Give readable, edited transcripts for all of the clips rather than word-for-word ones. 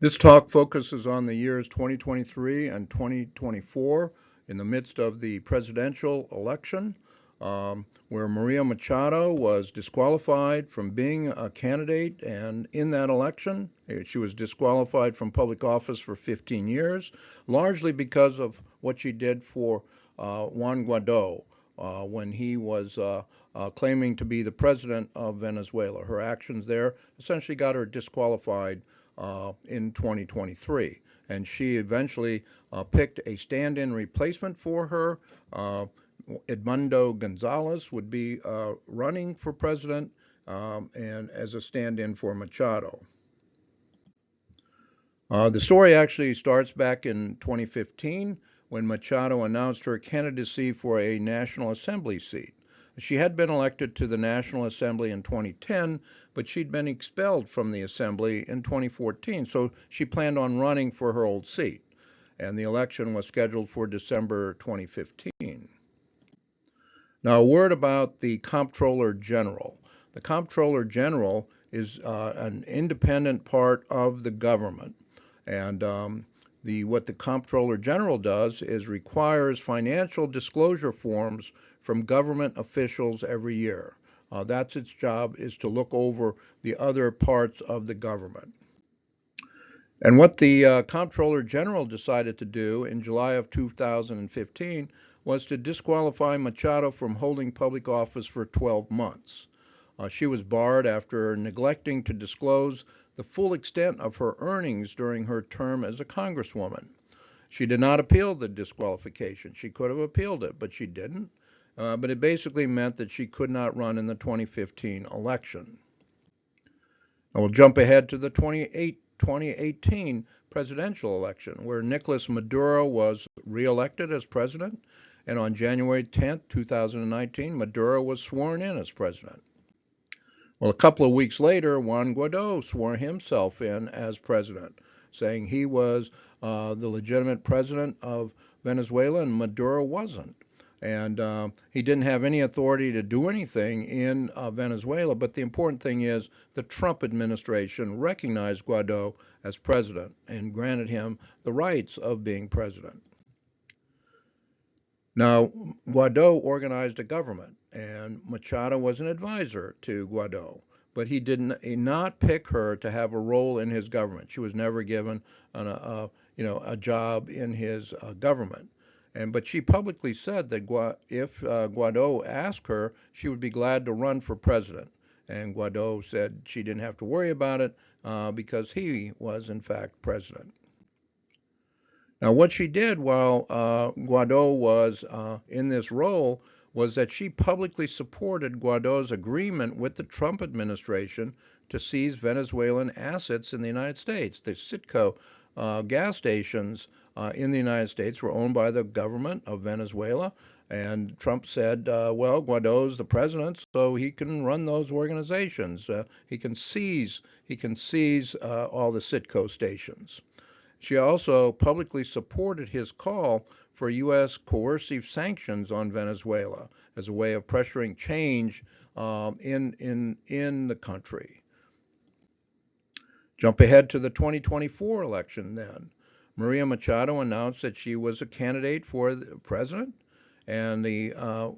This talk focuses on the years 2023 and 2024 in the midst of the presidential election, where Maria Machado was disqualified from being a candidate. And in that election, she was disqualified from public office for 15 years, largely because of what she did for Juan Guaido when he was claiming to be the president of Venezuela. Her actions there essentially got her disqualified in 2023. And she eventually picked a stand-in replacement for her. Edmundo Gonzalez would be running for president and as a stand-in for Machado. The story actually starts back in 2015 when Machado announced her candidacy for a National Assembly seat. She had been elected to the National Assembly in 2010, but she'd been expelled from the Assembly in 2014, so she planned on running for her old seat, and the election was scheduled for December 2015. Now, a word about the Comptroller General. The Comptroller General is an independent part of the government, and what the Comptroller General does is requires financial disclosure forms from government officials every year. That's its job, is to look over the other parts of the government. And what the Comptroller General decided to do in July of 2015 was to disqualify Machado from holding public office for 12 months. She was barred after neglecting to disclose the full extent of her earnings during her term as a congresswoman. She did not appeal the disqualification. She could have appealed it, but she didn't. But it basically meant that she could not run in the 2015 election. Now we'll jump ahead to the 2018 presidential election, where Nicolas Maduro was reelected as president, and on January 10, 2019, Maduro was sworn in as president. Well, a couple of weeks later, Juan Guaido swore himself in as president, saying he was the legitimate president of Venezuela and Maduro wasn't. And he didn't have any authority to do anything in Venezuela. But the important thing is the Trump administration recognized Guaido as president and granted him the rights of being president. Now, Guaido organized a government, and Machado was an advisor to Guaido, but he did not pick her to have a role in his government. She was never given a job in his government. But she publicly said that if Guaido asked her, she would be glad to run for president. And Guaido said she didn't have to worry about it because he was, in fact, president. Now, what she did while Guaido was in this role was that she publicly supported Guaido's agreement with the Trump administration to seize Venezuelan assets in the United States. The Citgo gas stations in the United States were owned by the government of Venezuela, and Trump said, well, Guaido's the president, so he can run those organizations. He can seize all the Citgo stations. She also publicly supported his call for U.S. coercive sanctions on Venezuela as a way of pressuring change in the country. Jump ahead to the 2024 election then. Maria Machado announced that she was a candidate for the president, and the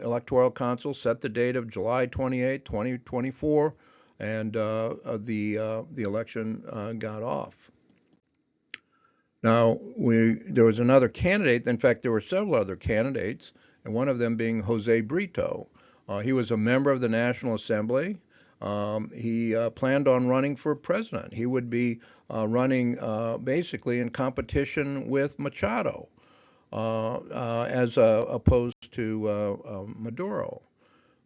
Electoral Council set the date of July 28, 2024, and the election got off. Now, there was another candidate. In fact, there were several other candidates, and one of them being Jose Brito. He was a member of the National Assembly. He planned on running for president. He would be running basically in competition with Machado, as opposed to Maduro.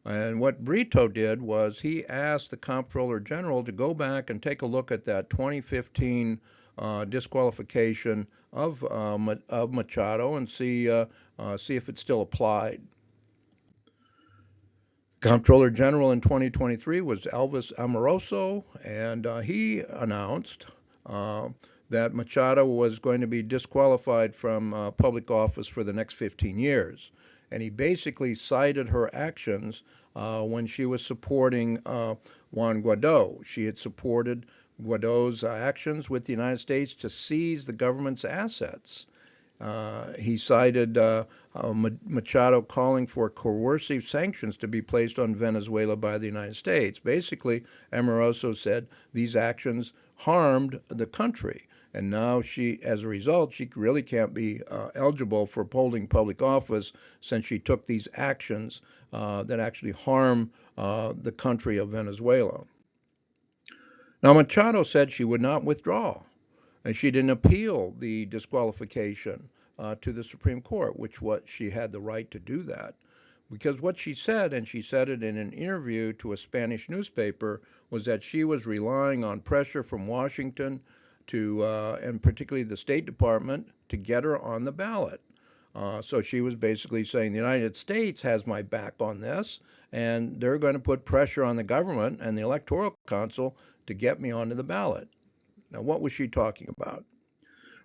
And what Brito did was he asked the Comptroller General to go back and take a look at that 2015 disqualification of Machado and see if it still applied. Comptroller General in 2023 was Elvis Amoroso, and he announced that Machado was going to be disqualified from public office for the next 15 years. And he basically cited her actions when she was supporting Juan Guaido. She had supported Guaido's actions with the United States to seize the government's assets. He cited Machado calling for coercive sanctions to be placed on Venezuela by the United States. Basically, Amoroso said these actions harmed the country. And now as a result, she really can't be eligible for holding public office since she took these actions that actually harm the country of Venezuela. Now, Machado said she would not withdraw, and she didn't appeal the disqualification to the Supreme Court, which what she had the right to do that. Because what she said, and she said it in an interview to a Spanish newspaper, was that she was relying on pressure from Washington and particularly the State Department, to get her on the ballot. So she was basically saying the United States has my back on this, and they're going to put pressure on the government and the Electoral Council to get me onto the ballot. Now, what was she talking about?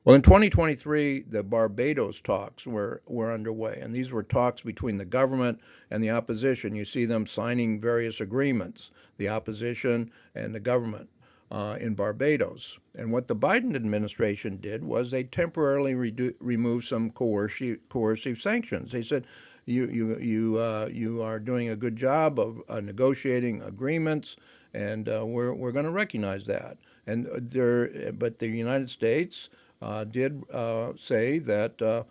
Well, in 2023, the Barbados talks were underway, and these were talks between the government and the opposition. You see them signing various agreements, the opposition and the government in Barbados. And what the Biden administration did was they temporarily removed some coercive sanctions. They said, you are doing a good job of negotiating agreements, and we're going to recognize that. But the United States did say that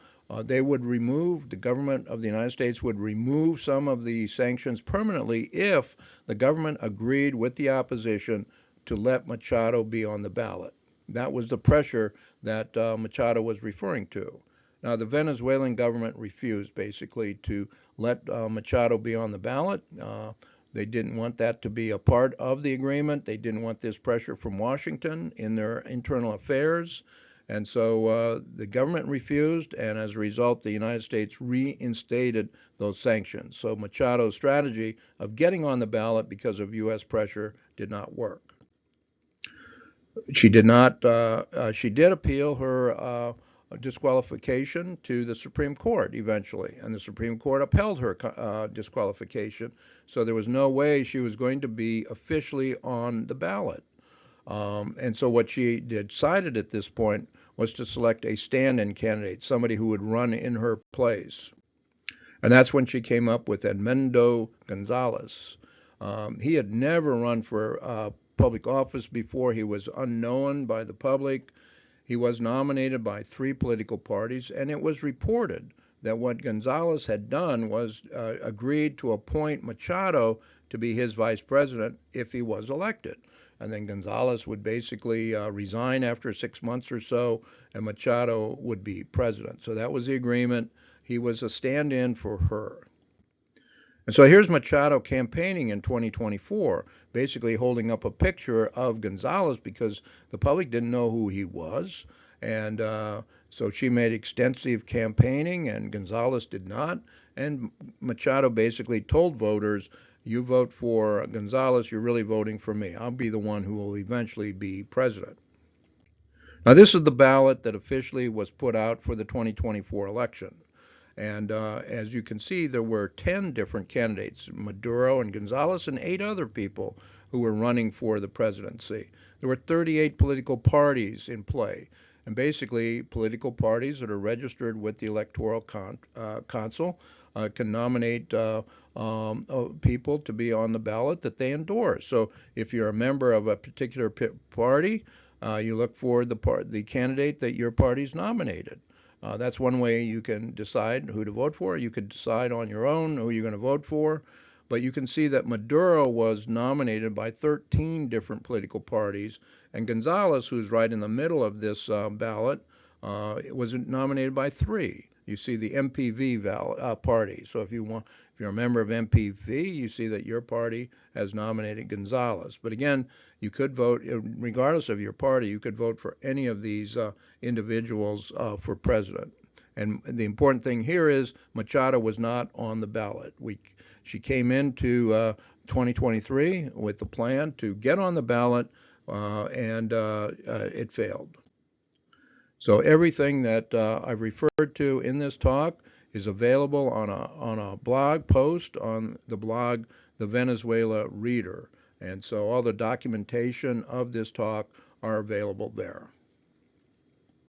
they would remove, the government of the United States would remove some of the sanctions permanently if the government agreed with the opposition to let Machado be on the ballot. That was the pressure that Machado was referring to. Now, the Venezuelan government refused basically to let Machado be on the ballot. They didn't want that to be a part of the agreement. They didn't want this pressure from Washington in their internal affairs. And so the government refused, and as a result, the United States reinstated those sanctions. So Machado's strategy of getting on the ballot because of U.S. pressure did not work. She did not. She did appeal her disqualification to the Supreme Court eventually, and the Supreme Court upheld her disqualification. So there was no way she was going to be officially on the ballot. And so what she decided at this point was to select a stand-in candidate, somebody who would run in her place. And that's when she came up with Edmundo Gonzalez. He had never run for public office before. He was unknown by the public. He was nominated by 3 political parties, and it was reported that what Gonzalez had done was agreed to appoint Machado to be his vice president if he was elected. And then Gonzalez would basically resign after 6 months or so, and Machado would be president. So that was the agreement. He was a stand-in for her. And so here's Machado campaigning in 2024, basically holding up a picture of Gonzalez because the public didn't know who he was. And so she made extensive campaigning, and Gonzalez did not. And Machado basically told voters, you vote for Gonzalez, you're really voting for me. I'll be the one who will eventually be president. Now, this is the ballot that officially was put out for the 2024 election. And as you can see, there were 10 different candidates, Maduro and Gonzalez, and 8 other people who were running for the presidency. There were 38 political parties in play. And basically, political parties that are registered with the Electoral Council can nominate people to be on the ballot that they endorse. So if you're a member of a particular party, you look for the candidate that your party's nominated. That's one way you can decide who to vote for. You could decide on your own who you're going to vote for. But you can see that Maduro was nominated by 13 different political parties, and Gonzalez, who's right in the middle of this ballot, was nominated by 3. You see the MPV party. So if you're a member of MPV, you see that your party has nominated Gonzalez. But again, you could vote, regardless of your party, you could vote for any of these individuals for president. And the important thing here is Machado was not on the ballot. She came into 2023 with the plan to get on the ballot, and it failed. So everything that I've referred to in this talk is available on a blog post on the blog The Venezuela Reader. And so all the documentation of this talk are available there.